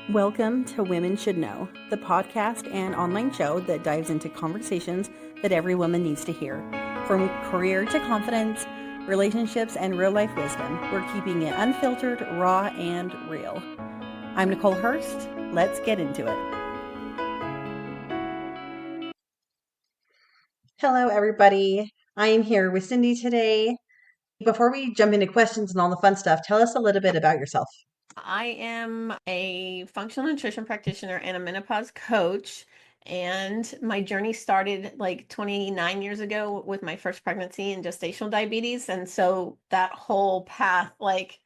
Welcome to Women Should Know, the podcast and online show that dives into conversations that every woman needs to hear. From career to confidence, relationships, and real life wisdom, we're keeping it unfiltered, raw, and real. I'm Nicole Hurst. Let's get into it. Hello, everybody. I am here with Cindi today. Before we jump into questions and all the fun stuff, tell us a little bit about yourself. I am a functional nutrition practitioner and a menopause coach. And my journey started like 29 years ago with my first pregnancy and gestational diabetes. And so that whole path, like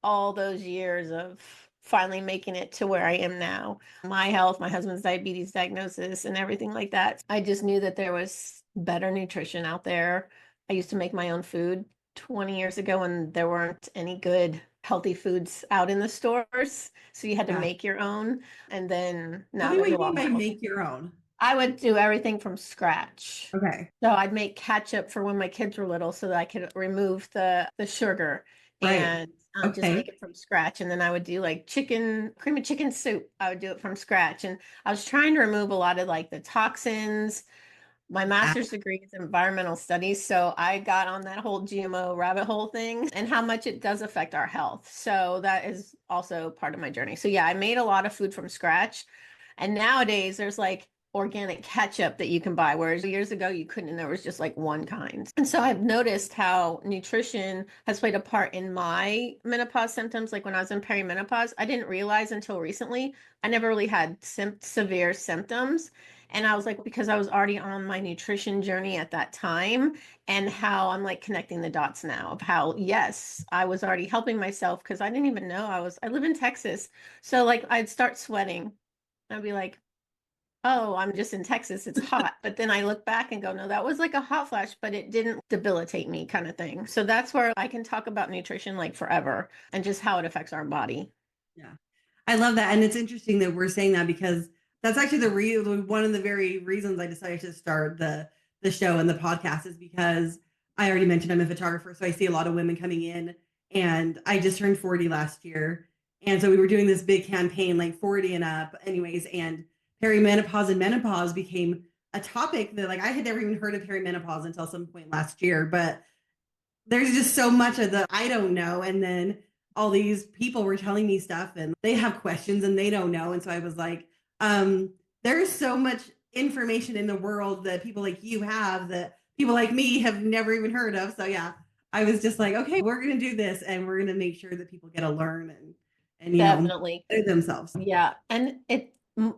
all those years of finally making it to where I am now, my health, my husband's diabetes diagnosis, and everything like that. I just knew that there was better nutrition out there. I used to make my own food 20 years ago, and there weren't any good healthy foods out in the stores. So you had to Yeah. make your own. And then Tell now me what there's you a mean lot by more. make your own. I would do everything from scratch. Okay. So I'd make ketchup for when my kids were little so that I could remove the sugar Right. and just Okay. make it from scratch. And then I would do like cream of chicken soup. I would do it from scratch. And I was trying to remove a lot of like the toxins. My Yeah. master's degree is in environmental studies, so I got on that whole GMO rabbit hole thing and how much it does affect our health. So that is also part of my journey. So yeah, I made a lot of food from scratch. And nowadays there's like organic ketchup that you can buy, whereas years ago you couldn't, and there was just like one kind. And so I've noticed how nutrition has played a part in my menopause symptoms. Like when I was in perimenopause, I didn't realize until recently, I never really had severe symptoms. And I was like, because I was already on my nutrition journey at that time, and how I'm like connecting the dots now of how, yes, I was already helping myself because I didn't even know I live in Texas. So like I'd start sweating. I'd be like, oh, I'm just in Texas. It's hot. But then I look back and go, no, that was like a hot flash, but it didn't debilitate me kind of thing. So that's where I can talk about nutrition like forever and just how it affects our body. Yeah. I love that. And it's interesting that we're saying that because that's actually one of the very reasons I decided to start the show and the podcast is because I already mentioned I'm a photographer. So I see a lot of women coming in, and I just turned 40 last year. And so we were doing this big campaign, like 40 and up anyways. And perimenopause and menopause became a topic that like I had never even heard of perimenopause until some point last year. But there's just so much of the I don't know. And then all these people were telling me stuff and they have questions and they don't know. And so I was like, there's so much information in the world that people like you have that people like me have never even heard of. So yeah, I was just like, okay, we're gonna do this and we're gonna make sure that people get to learn and Definitely. better themselves. Yeah. And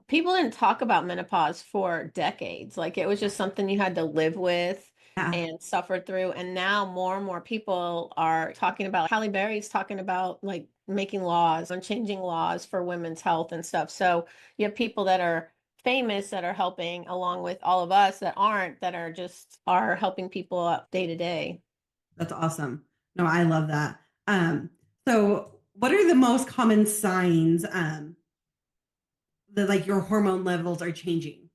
people didn't talk about menopause for decades. Like it was just something you had to live with Yeah. and suffer through. And now more and more people are talking about, Halle Berry's talking about like making laws and changing laws for women's health and stuff. So you have people that are famous that are helping along with all of us that aren't, that are just are helping people up day to day. That's awesome. No, I love that. So what are the most common signs that like your hormone levels are changing?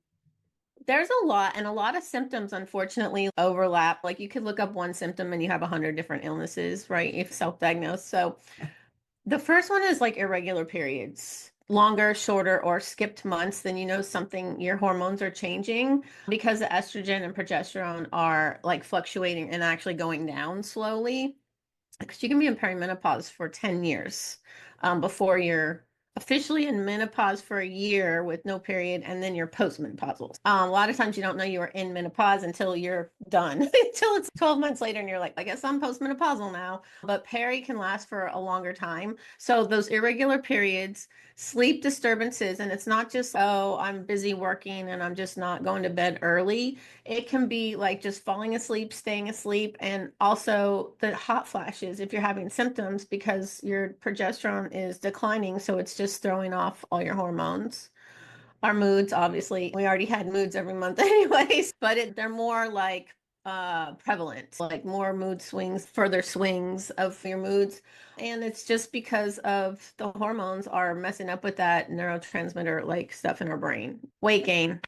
There's a lot, and a lot of symptoms unfortunately overlap. Like you could look up one symptom and you have 100 different illnesses, right? If self-diagnosed. So Yeah. the first one is like irregular periods. Longer, shorter, or skipped months, then you know something, your hormones are changing because the estrogen and progesterone are like fluctuating and actually going down slowly. Because you can be in perimenopause for 10 years before you're officially in menopause for a year with no period, and then you're postmenopausal. A lot of times you don't know you are in menopause until you're done, until it's 12 months later, and you're like, I guess I'm postmenopausal now. But peri can last for a longer time. So those irregular periods, sleep disturbances, and it's not just, oh, I'm busy working and I'm just not going to bed early. It can be like just falling asleep, staying asleep, and also the hot flashes if you're having symptoms because your progesterone is declining. So it's just throwing off all your hormones. Our moods, obviously, we already had moods every month anyways, but they're more like prevalent, like more mood swings, further swings of your moods. And it's just because of the hormones are messing up with that neurotransmitter like stuff in our brain. Weight gain,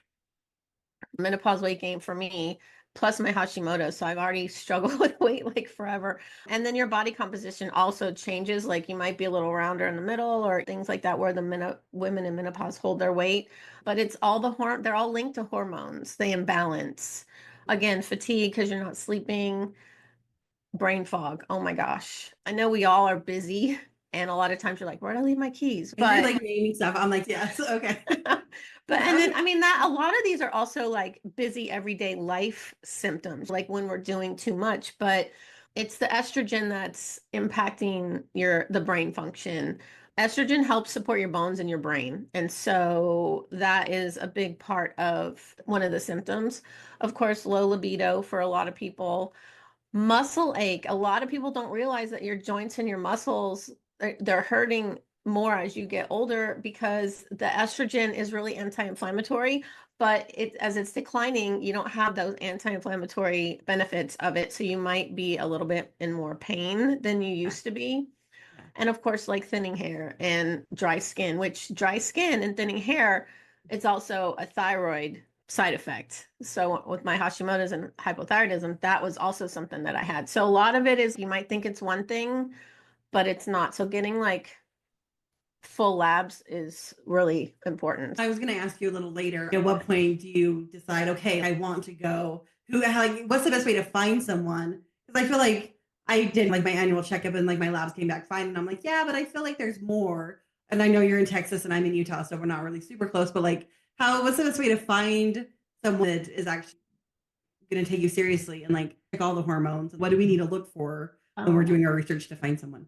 menopause weight gain for me plus my Hashimoto. So I've already struggled with weight like forever. And then your body composition also changes. Like you might be a little rounder in the middle or things like that where the women in menopause hold their weight. But it's all they're all linked to hormones. They imbalance. Again, fatigue because you're not sleeping, brain fog. Oh my gosh. I know we all are busy. And a lot of times you're like, where did I leave my keys? And you're But like naming stuff. I'm like, yes, okay. but and then I mean that a lot of these are also like busy everyday life symptoms, like when we're doing too much, but it's the estrogen that's impacting the brain function. Estrogen helps support your bones and your brain. And so that is a big part of one of the symptoms. Of course, low libido for a lot of people. Muscle ache. A lot of people don't realize that your joints and your muscles, they're hurting more as you get older because the estrogen is really anti-inflammatory, but as it's declining, you don't have those anti-inflammatory benefits of it. So you might be a little bit in more pain than you Yeah. used to be. Yeah. And of course, like thinning hair and dry skin, which dry skin and thinning hair, it's also a thyroid side effect. So with my Hashimoto's and hypothyroidism, that was also something that I had. So a lot of it is you might think it's one thing, but it's not. So getting like full labs is really important. I was going to ask you a little later, at what point do you decide, okay, I want to go? Like, what's the best way to find someone? Because I feel like I did like my annual checkup and like my labs came back fine. And I'm like, yeah, but I feel like there's more. And I know you're in Texas and I'm in Utah, so we're not really super close, but like, what's the best way to find someone that is actually going to take you seriously and like check all the hormones? What do we need to look for when we're doing our research to find someone?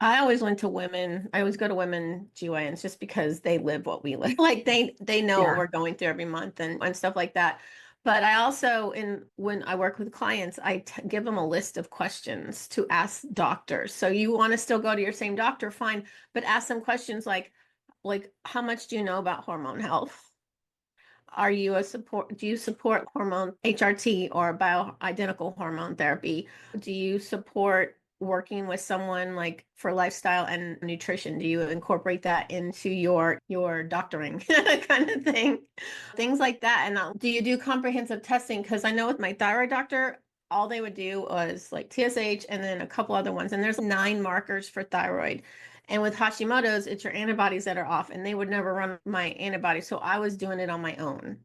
I always went to women. I always go to women GYNs just because they live what we live. Like they know what Yeah. we're going through every month and stuff like that. But I also when I work with clients, give them a list of questions to ask doctors. So you want to still go to your same doctor, fine, but ask them questions like how much do you know about hormone health? Do you support hormone HRT or bioidentical hormone therapy? Do you support working with someone like for lifestyle and nutrition? Do you incorporate that into your doctoring kind of thing? Things like that. And do you do comprehensive testing? Because I know with my thyroid doctor, all they would do was like TSH and then a couple other ones. And there's 9 markers for thyroid. And with Hashimoto's, it's your antibodies that are off, and they would never run my antibodies. So I was doing it on my own.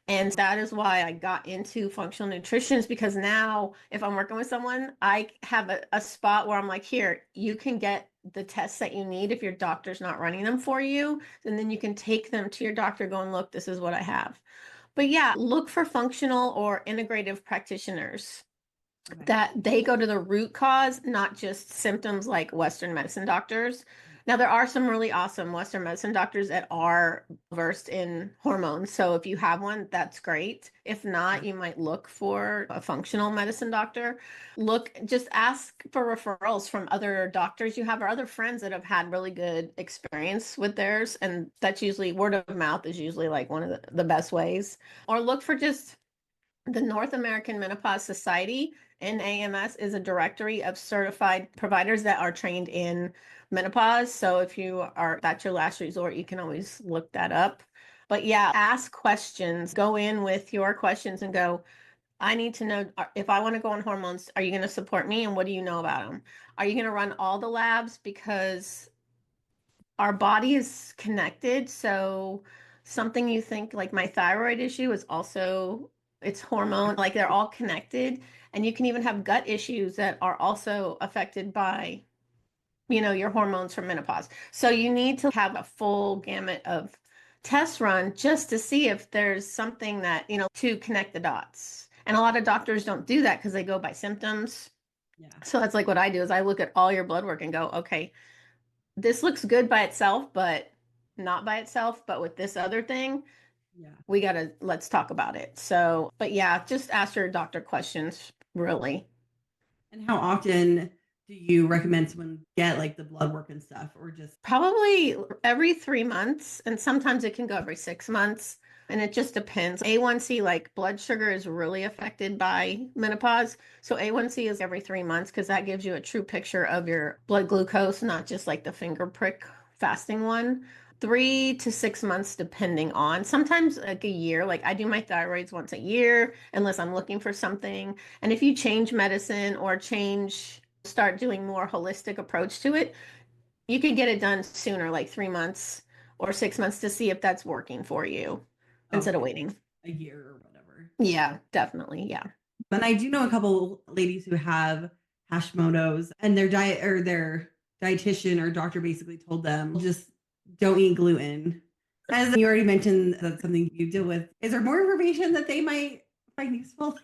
And that is why I got into functional nutrition, is because now if I'm working with someone, I have a spot where I'm like, here, you can get the tests that you need if your doctor's not running them for you. And then you can take them to your doctor going, look, this is what I have. But yeah, look for functional or integrative practitioners Okay. that they go to the root cause, not just symptoms like Western medicine doctors. Now, there are some really awesome Western medicine doctors that are versed in hormones. So if you have one, that's great. If not, you might look for a functional medicine doctor. Just ask for referrals from other doctors you have or other friends that have had really good experience with theirs. And that's usually word of mouth is usually like one of the best ways. Or look for just the North American Menopause Society. NAMS is a directory of certified providers that are trained in menopause. So if that's your last resort, you can always look that up. But yeah, ask questions. Go in with your questions and go, I need to know if I want to go on hormones, are you going to support me? And what do you know about them? Are you going to run all the labs? Because our body is connected. So something you think like my thyroid issue is also it's hormone, like they're all connected. And you can even have gut issues that are also affected by, your hormones from menopause. So you need to have a full gamut of tests run just to see if there's something that, to connect the dots. And a lot of doctors don't do that because they go by symptoms. Yeah. So that's like what I do is I look at all your blood work and go, okay, this looks good by itself, but not by itself. But with this other thing, Yeah. let's talk about it. So, but yeah, just ask your doctor questions, really. And how often do you recommend someone get like the blood work and stuff, or just? Probably every 3 months, and sometimes it can go every 6 months. And it just depends. A1C, like blood sugar, is really affected by menopause. So A1C is every 3 months because that gives you a true picture of your blood glucose, not just like the finger prick fasting one. 3 to 6 months, depending on, sometimes like a year. Like I do my thyroids once a year, unless I'm looking for something. And if you change medicine or start doing more holistic approach to it, you can get it done sooner, like 3 months or 6 months to see if that's working for you instead of Okay, waiting. a year or whatever. Yeah, definitely. Yeah. But I do know a couple ladies who have Hashimoto's, and their diet or their dietitian or doctor basically told them just don't eat gluten. As you already mentioned, that's something you deal with. Is there more information that they might find useful?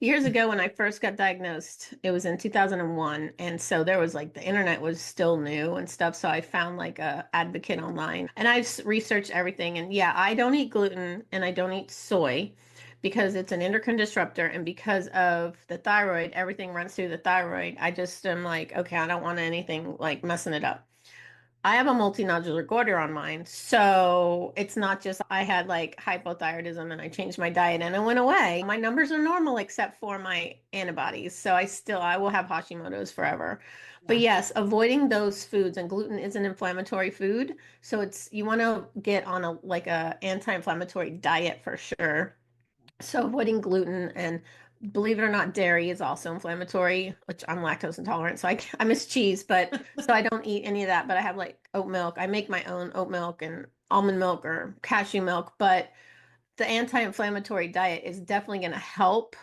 Years ago, when I first got diagnosed, it was in 2001. And so there was like the internet was still new and stuff. So I found like a advocate online and researched everything. And yeah, I don't eat gluten and I don't eat soy because it's an endocrine disruptor. And because of the thyroid, everything runs through the thyroid. I just am like, okay, I don't want anything like messing it up. I have a multinodular goiter on mine. So it's not just I had like hypothyroidism and I changed my diet and it went away. My numbers are normal except for my antibodies. So I will have Hashimoto's forever. But Yeah. yes, avoiding those foods, and gluten is an inflammatory food. So you want to get on a anti-inflammatory diet for sure. So avoiding gluten, and believe it or not, dairy is also inflammatory, which I'm lactose intolerant. So I miss cheese, but so I don't eat any of that, but I have like oat milk. I make my own oat milk and almond milk or cashew milk, but the anti-inflammatory diet is definitely going to help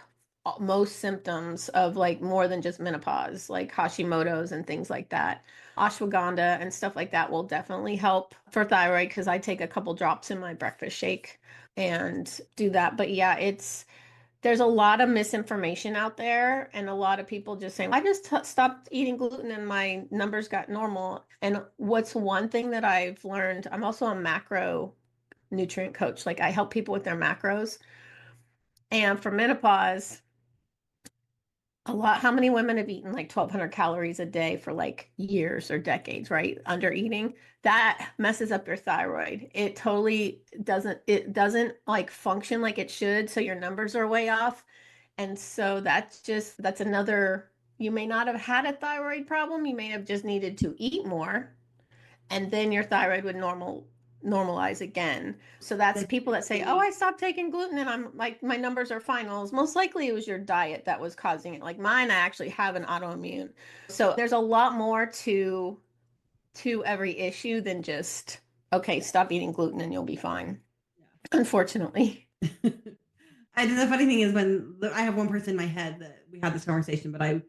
most symptoms of like more than just menopause, like Hashimoto's and things like that. Ashwagandha and stuff like that will definitely help for thyroid because I take a couple drops in my breakfast shake and do that. But yeah, there's a lot of misinformation out there and a lot of people just saying, I just stopped eating gluten and my numbers got normal. And what's one thing that I've learned, I'm also a macro nutrient coach. Like I help people with their macros. And for menopause, how many women have eaten like 1,200 calories a day for like years or decades, right? Under eating, that messes up your thyroid. It doesn't like function like it should. So your numbers are way off. And so that's another, you may not have had a thyroid problem. You may have just needed to eat more and then your thyroid would normalize again. So that's That's people that say, "Oh, I stopped taking gluten and I'm like my numbers are fine." Well, most likely it was your diet that was causing it. Like mine, I actually have an autoimmune. So there's a lot more to every issue than just, okay, stop eating gluten and you'll be fine. Unfortunately. yeah. And the funny thing is, when I have one person in my head that we had this conversation, but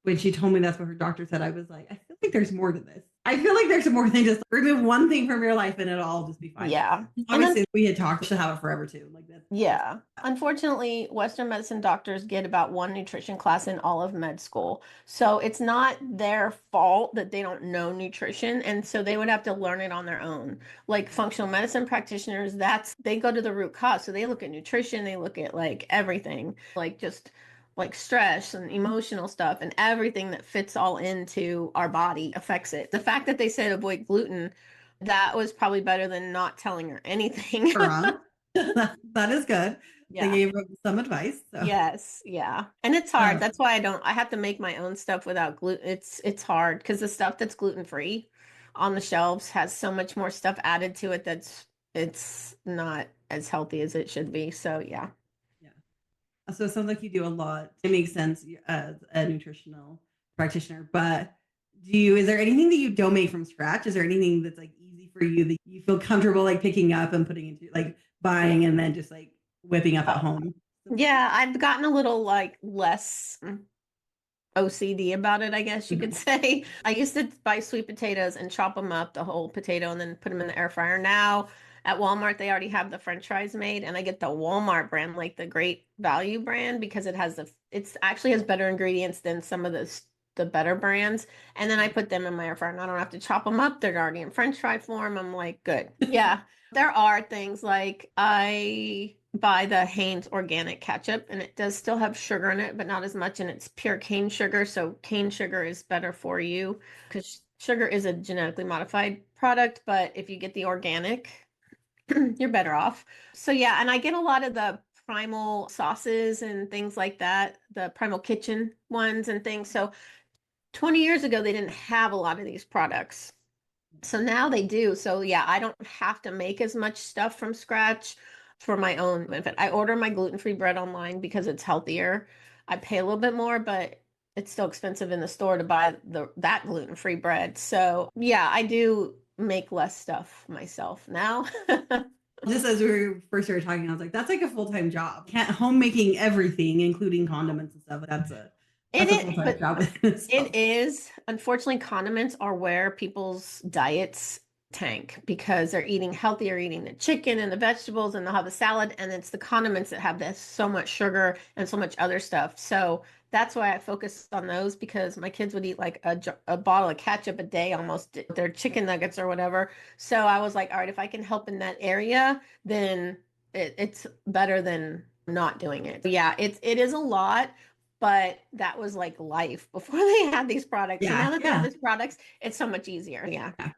when she told me that's what her doctor said, I was like, I feel like there's more to this. I feel like there's more than just remove one thing from your life and it'll all just be fine. Yeah. And then Obviously, we had talked to have it forever too. Like that. yeah. Unfortunately, Western medicine doctors get about one nutrition class in all of med school. So it's not their fault that they don't know nutrition. And so they would have to learn it on their own. Like functional medicine practitioners, they go to the root cause. So they look at nutrition, they look at like everything, like just like stress and emotional stuff and everything that fits all into our body affects it. The fact that they said avoid gluten, that was probably better than not telling her anything. Wrong. That is good. They Yeah. gave her some advice. So, Yes, yeah. And it's hard. um, That's why I have to make my own stuff without gluten. It's hard because the stuff that's gluten free on the shelves has so much more stuff added to it it's not as healthy as it should be. So yeah. yeah. So it sounds like you do a lot. It makes sense as a nutritional practitioner. But is there anything that you don't make from scratch? Is there anything that's like easy for you that you feel comfortable like picking up and putting into like buying and then just like whipping up at Oh, home? yeah, I've gotten a little like less OCD about it, I guess you could say. I used to buy sweet potatoes and chop them up, the whole potato, and then put them in the air fryer. Now at Walmart, they already have the French fries made, and I get the Walmart brand, like the Great Value brand, because it's actually has better ingredients than some of the better brands. And then I put them in my air fryer, and I don't have to chop them up. They're already in French fry form. I'm like, good. Yeah. There are things like I buy the Hanes organic ketchup and it does still have sugar in it, but not as much. And it's pure cane sugar. So cane sugar is better for you because sugar is a genetically modified product. But if you get the organic, you're better off. So yeah, and I get a lot of the primal sauces and things like that, the primal kitchen ones and things. So 20 years ago, they didn't have a lot of these products. So now they do. So yeah, I don't have to make as much stuff from scratch for my own benefit. I order my gluten-free bread online because it's healthier. I pay a little bit more, but it's still expensive in the store to buy that gluten-free bread. So yeah, I do make less stuff myself now. Just as we first started talking, I was like, that's like a full-time job. Can't homemaking everything, including condiments and stuff. It That's a is, full-time but job within it itself. is. Unfortunately, condiments are where people's diets tank because they're eating healthier, eating the chicken and the vegetables, and they'll have the salad, and it's the condiments that have this so much sugar and so much other stuff. So that's why I focus on those because my kids would eat like a bottle of ketchup a day almost with their chicken nuggets or whatever. So I was like, all right, if I can help in that area, then it's better than not doing it. Yeah, it is a lot, but that was like life before they had these products. So now Yeah, that they have yeah, these products, it's so much easier. Yeah. yeah,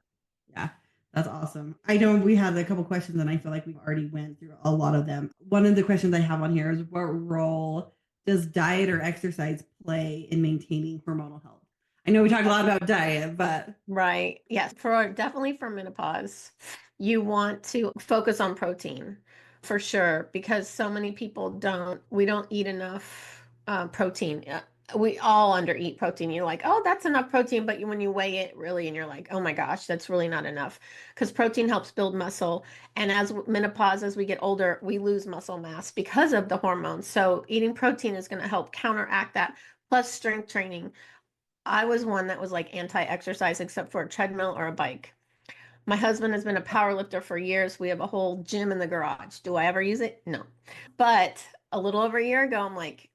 yeah. That's awesome. I know we had a couple questions, and I feel like we've already went through a lot of them. One of the questions I have on here is, what role does diet or exercise play in maintaining hormonal health? I know we talked a lot about diet, but Right. Yes. For definitely for menopause, you want to focus on protein for sure because so many people we don't eat enough protein. We all undereat protein. You're like, oh, that's enough protein. But when you weigh it really and you're like, oh my gosh, that's really not enough because protein helps build muscle. And as menopause, as we get older, we lose muscle mass because of the hormones. So eating protein is going to help counteract that. Plus strength training. I was one that was like anti-exercise except for a treadmill or a bike. My husband has been a power lifter for years. We have a whole gym in the garage. Do I ever use it? No. But a little over a year ago, I'm like,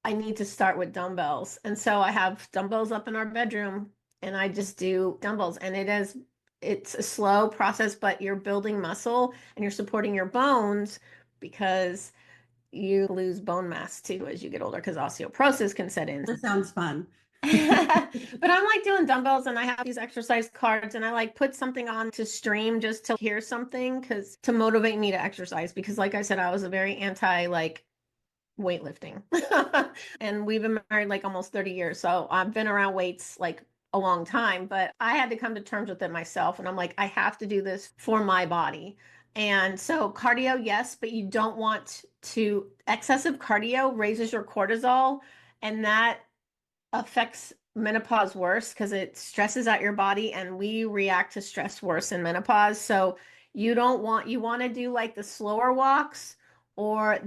I need to start with dumbbells. And so I have dumbbells up in our bedroom and I just do dumbbells. And it's a slow process, but you're building muscle and you're supporting your bones because you lose bone mass too as you get older because osteoporosis can set in. this sounds fun. But I'm like doing dumbbells and I have these exercise cards and I like put something on to stream just to hear something because to motivate me to exercise because like I said, I was a very anti like weightlifting. And we've been married like almost 30 years. So I've been around weights like a long time, but I had to come to terms with it myself. And I'm like, I have to do this for my body. And so cardio, yes, but you don't want to excessive cardio raises your cortisol and that affects menopause worse because it stresses out your body and we react to stress worse in menopause. So you want to do like the slower walks or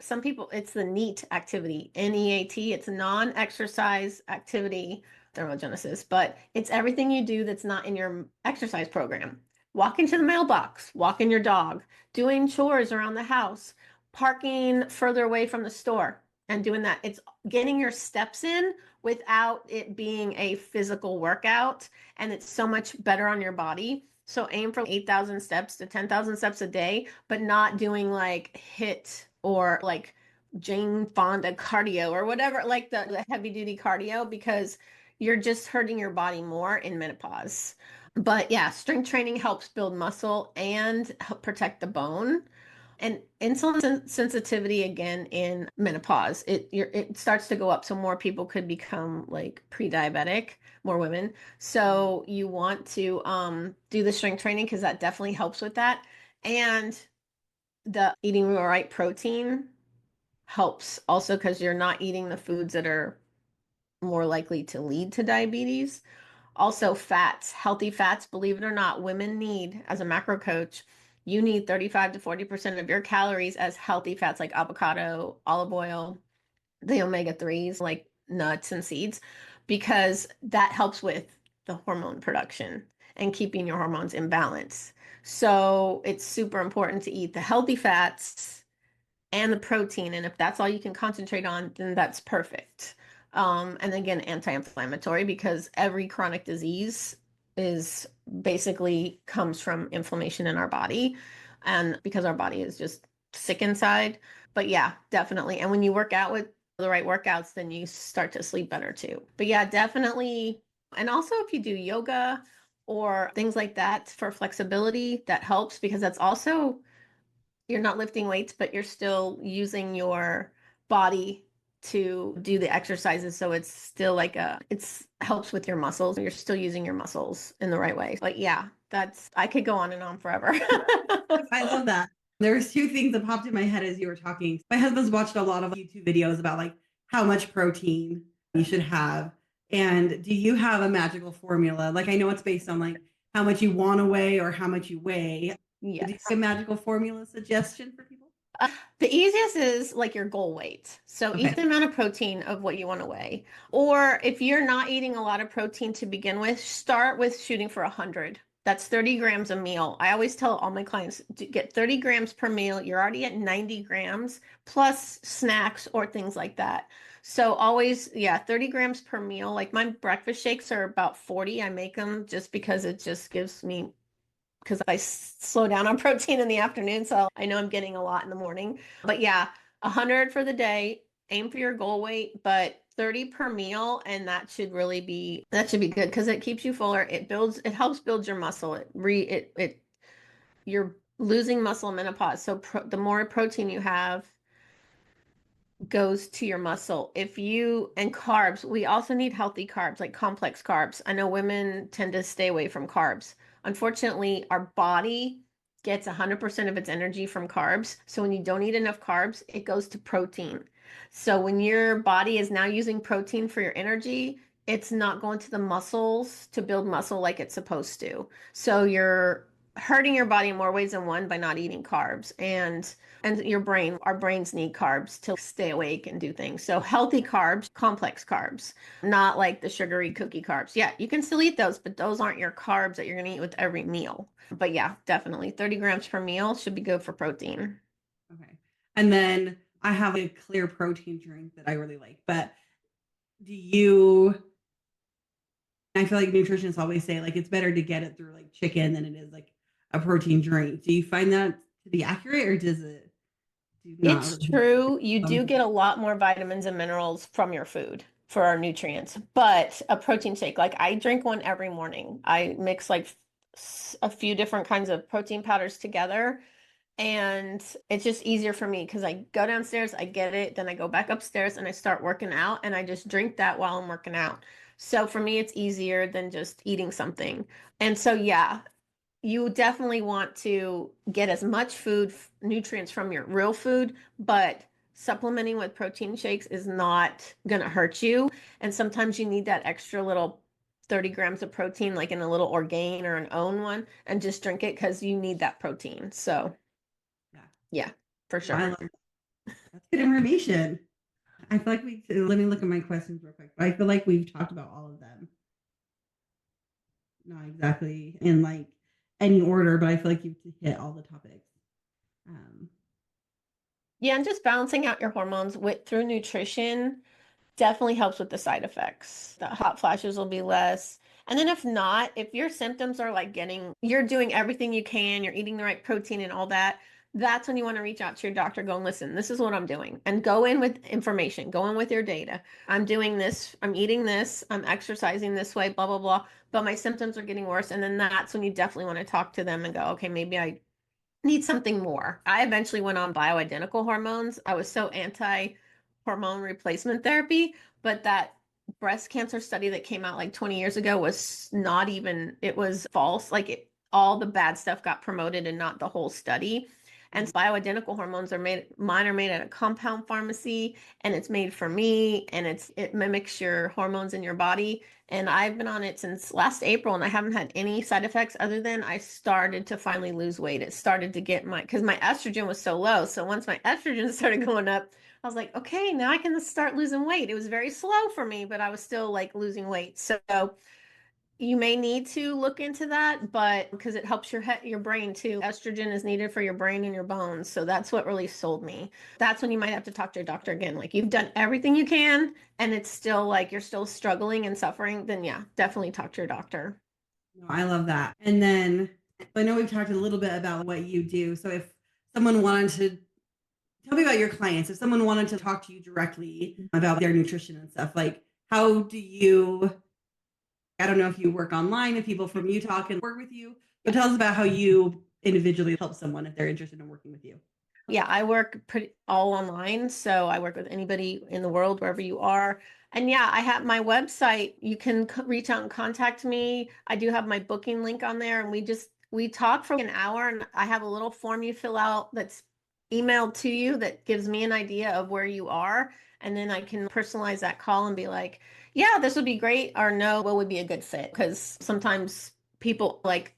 some people it's the NEAT activity, NEAT, it's non-exercise activity thermogenesis, but it's everything you do that's not in your exercise program. Walking to the mailbox, walking your dog, doing chores around the house, parking further away from the store and doing that. It's getting your steps in without it being a physical workout. And it's so much better on your body. So aim for 8,000 steps to 10,000 steps a day, but not doing like HIIT or like Jane Fonda cardio or whatever, like the heavy duty cardio, because you're just hurting your body more in menopause. But yeah, strength training helps build muscle and help protect the bone. And insulin sensitivity again in menopause, it starts to go up, so more people could become like pre-diabetic, more women. So you want to do the strength training because that definitely helps with that. And the eating the right protein helps also because you're not eating the foods that are more likely to lead to diabetes. Also, fats, healthy fats, believe it or not, women need, as a macro coach, you need 35 to 40% of your calories as healthy fats like avocado, olive oil, the omega 3s like nuts and seeds, because that helps with the hormone production and keeping your hormones in balance. So it's super important to eat the healthy fats and the protein. And if that's all you can concentrate on, then that's perfect. And again, anti-inflammatory because every chronic disease is basically comes from inflammation in our body. And because our body is just sick inside. But yeah, definitely. And when you work out with the right workouts, then you start to sleep better too. But yeah, definitely. And also if you do yoga or things like that for flexibility, that helps because that's also you're not lifting weights, but you're still using your body to do the exercises. So it's still like it's helps with your muscles. You're still using your muscles in the right way. But yeah, I could go on and on forever. I love that. There's two things that popped in my head as you were talking. My husband's watched a lot of YouTube videos about like how much protein you should have. And do you have a magical formula? Like I know it's based on like how much you want to weigh or how much you weigh. Do you Yes. have a magical formula suggestion for people? The easiest is like your goal weight. So eat Okay. the amount of protein of what you want to weigh. Or if you're not eating a lot of protein to begin with, start with shooting for 100. That's 30 grams a meal. I always tell all my clients to get 30 grams per meal. You're already at 90 grams plus snacks or things like that. So always, yeah, 30 grams per meal. Like my breakfast shakes are about 40. I make them just because it just gives me because I slow down on protein in the afternoon. So I know I'm getting a lot in the morning. But yeah, 100 for the day. Aim for your goal weight, but 30 per meal. And that should be good because it keeps you fuller. It helps build your muscle. You're losing muscle in menopause. So the more protein you have, goes to your muscle. And carbs, we also need healthy carbs, like complex carbs. I know women tend to stay away from carbs. Unfortunately, our body gets 100% of its energy from carbs. So when you don't eat enough carbs, it goes to protein. So when your body is now using protein for your energy, it's not going to the muscles to build muscle like it's supposed to. So you're hurting your body in more ways than one by not eating carbs. And our brains need carbs to stay awake and do things. So healthy carbs, complex carbs, not like the sugary cookie carbs. Yeah, you can still eat those, but those aren't your carbs that you're going to eat with every meal. But yeah, definitely 30 grams per meal should be good for protein. Okay. And then I have a clear protein drink that I really like. But do you I feel like nutritionists always say like it's better to get it through like chicken than it is like a protein drink. Do you find that to be accurate or does it do not It's really true. You do something? get a lot more vitamins and minerals from your food for our nutrients, but a protein shake, like I drink one every morning. I mix like a few different kinds of protein powders together, and it's just easier for me because I go downstairs, I get it, then I go back upstairs and I start working out, and I just drink that while I'm working out. So for me, it's easier than just eating something. And so, yeah, you definitely want to get as much nutrients from your real food, but supplementing with protein shakes is not going to hurt you. And sometimes you need that extra little 30 grams of protein, like in a little Orgain or an own one, and just drink it because you need that protein. So, Yeah. yeah, for I sure. love that. That's good information. I feel like let me look at my questions real quick. But I feel like we've talked about all of them. Not exactly in like any order, but I feel like you've hit all the topics. Um, Yeah, and just balancing out your hormones through nutrition definitely helps with the side effects. The hot flashes will be less. And then if not, if your symptoms are like you're doing everything you can, you're eating the right protein and all that, that's when you want to reach out to your doctor going, listen, this is what I'm doing. And go in with information, go in with your data. I'm doing this, I'm eating this, I'm exercising this way, blah, blah, blah. But my symptoms are getting worse. And then that's when you definitely want to talk to them and go, okay, maybe I need something more. I eventually went on bioidentical hormones. I was so anti hormone replacement therapy, but that breast cancer study that came out like 20 years ago was not even, it was false. All the bad stuff got promoted and not the whole study. And bioidentical hormones mine are made at a compound pharmacy, and it's made for me, and it mimics your hormones in your body. And I've been on it since last April, and I haven't had any side effects other than I started to finally lose weight. It started to because my estrogen was so low. So once my estrogen started going up, I was like, okay, now I can start losing weight. It was very slow for me, but I was still like losing weight. So you may need to look into that, but because it helps your brain too. Estrogen is needed for your brain and your bones. So that's what really sold me. That's when you might have to talk to your doctor again. Like you've done everything you can and it's still like you're still struggling and suffering, then yeah, definitely talk to your doctor. no, I love that. And then I know we've talked a little bit about what you do. So if someone wanted to tell me about your clients, if someone wanted to talk to you directly about their nutrition and stuff, like how do you I don't know if you work online, if people from Utah can work with you, but tell us about how you individually help someone if they're interested in working with you. Yeah, I work pretty all online. So I work with anybody in the world, wherever you are. And yeah, I have my website. You can reach out and contact me. I do have my booking link on there, and we talk for an hour, and I have a little form you fill out that's emailed to you that gives me an idea of where you are. And then I can personalize that call and be like, yeah, this would be great, or no, what would be a good fit? Because sometimes people like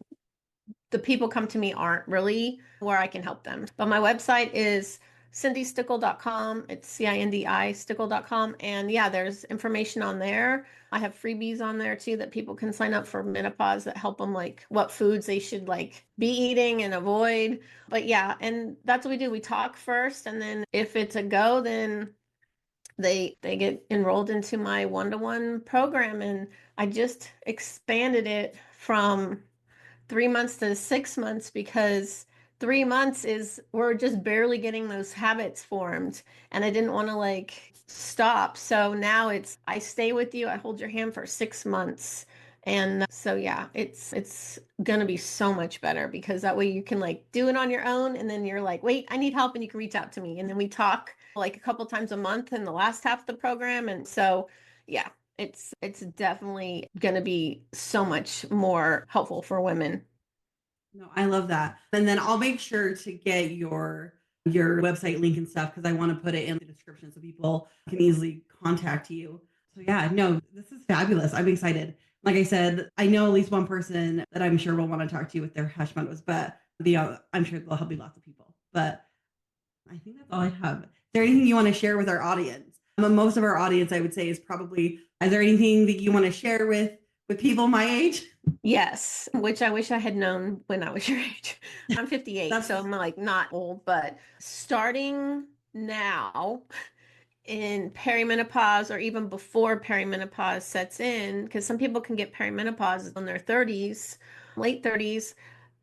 the people come to me aren't really where I can help them. But my website is cindystickle.com. It's CINDI stickle.com. And yeah, there's information on there. I have freebies on there too that people can sign up for menopause that help them like what foods they should like be eating and avoid. But yeah, and that's what we do. We talk first, and then if it's a go, then they get enrolled into my one-to-one program. And I just expanded it from 3 months to 6 months because 3 months is we're just barely getting those habits formed, and I didn't want to like stop. So now it's I stay with you, I hold your hand for 6 months. And so yeah, it's gonna be so much better because that way you can like do it on your own, and then you're like, wait, I need help, and you can reach out to me, and then we talk like a couple times a month in the last half of the program. And so yeah, it's definitely going to be so much more helpful for women. No, I love that. And then I'll make sure to get your website link and stuff because I want to put it in the description so people can easily contact you. So yeah, no, this is fabulous. I'm excited. Like I said, I know at least one person that I'm sure will want to talk to you with their Hashimoto's, but I'm sure there'll be lots of people. But I think that's all I have. Is there anything you want to share with our audience? Most of our audience, I would say, is probably. Is there anything that you want to share with people my age? Yes, which I wish I had known when I was your age. I'm 58, That's so I'm like not old, but starting now in perimenopause or even before perimenopause sets in, because some people can get perimenopause in their 30s, late 30s,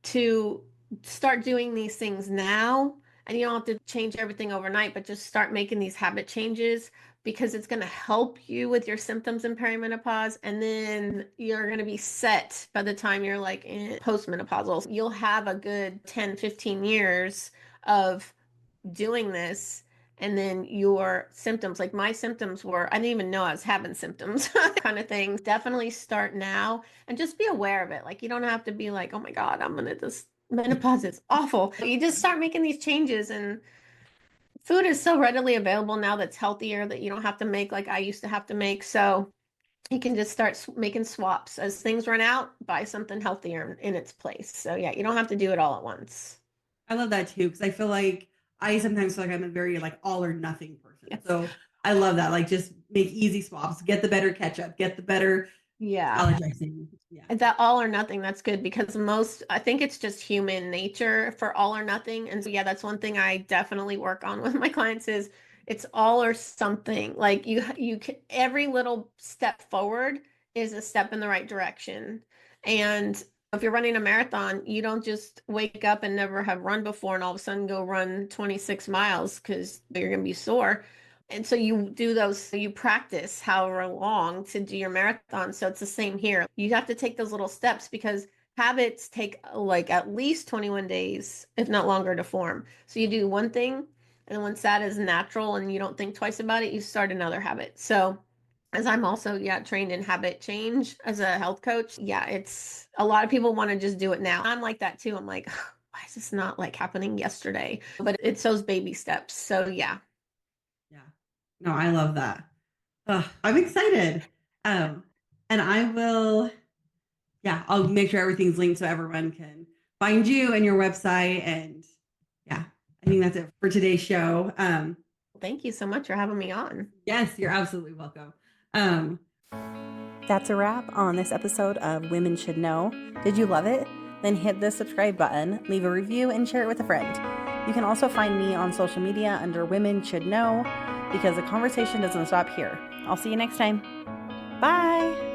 to start doing these things now. And you don't have to change everything overnight, but just start making these habit changes because it's going to help you with your symptoms in perimenopause. And then you're going to be set by the time you're like in postmenopausal. You'll have a good 10, 15 years of doing this. And then your symptoms, like my symptoms were, I didn't even know I was having symptoms kind of things. Definitely start now and just be aware of it. Like you don't have to be like, oh my God, this menopause is awful. You just start making these changes, and food is so readily available now that's healthier that you don't have to make like I used to have to make. So you can just start making swaps. As things run out, buy something healthier in its place. So yeah, you don't have to do it all at once. I love that too because I feel like I sometimes feel like I'm a very like all or nothing person. Yes. So I love that. Like just make easy swaps. Get the better ketchup. Get the better Yeah. salad dressing. Yeah. That all or nothing, that's good because I think it's just human nature for all or nothing. And so, yeah, that's one thing I definitely work on with my clients is it's all or something. Like every little step forward is a step in the right direction. And if you're running a marathon, you don't just wake up and never have run before and all of a sudden go run 26 miles because you're going to be sore. And so you do those, you practice however long to do your marathon. So it's the same here. You have to take those little steps because habits take like at least 21 days, if not longer, to form. So you do one thing, and then once that is natural and you don't think twice about it, you start another habit. So as I'm also, yeah, trained in habit change as a health coach, yeah, it's a lot of people want to just do it now. I'm like that too. I'm like, why is this not like happening yesterday? But it's those baby steps. So yeah. Yeah. No, I love that. I'm excited. And I will, yeah, I'll make sure everything's linked so everyone can find you and your website. And yeah, I think that's it for today's show. Thank you so much for having me on. Yes, you're absolutely welcome. That's a wrap on this episode of Women Should Know. Did you love it? Then hit the subscribe button, leave a review, and share it with a friend. You can also find me on social media under Women Should Know because the conversation doesn't stop here. I'll see you next time. Bye!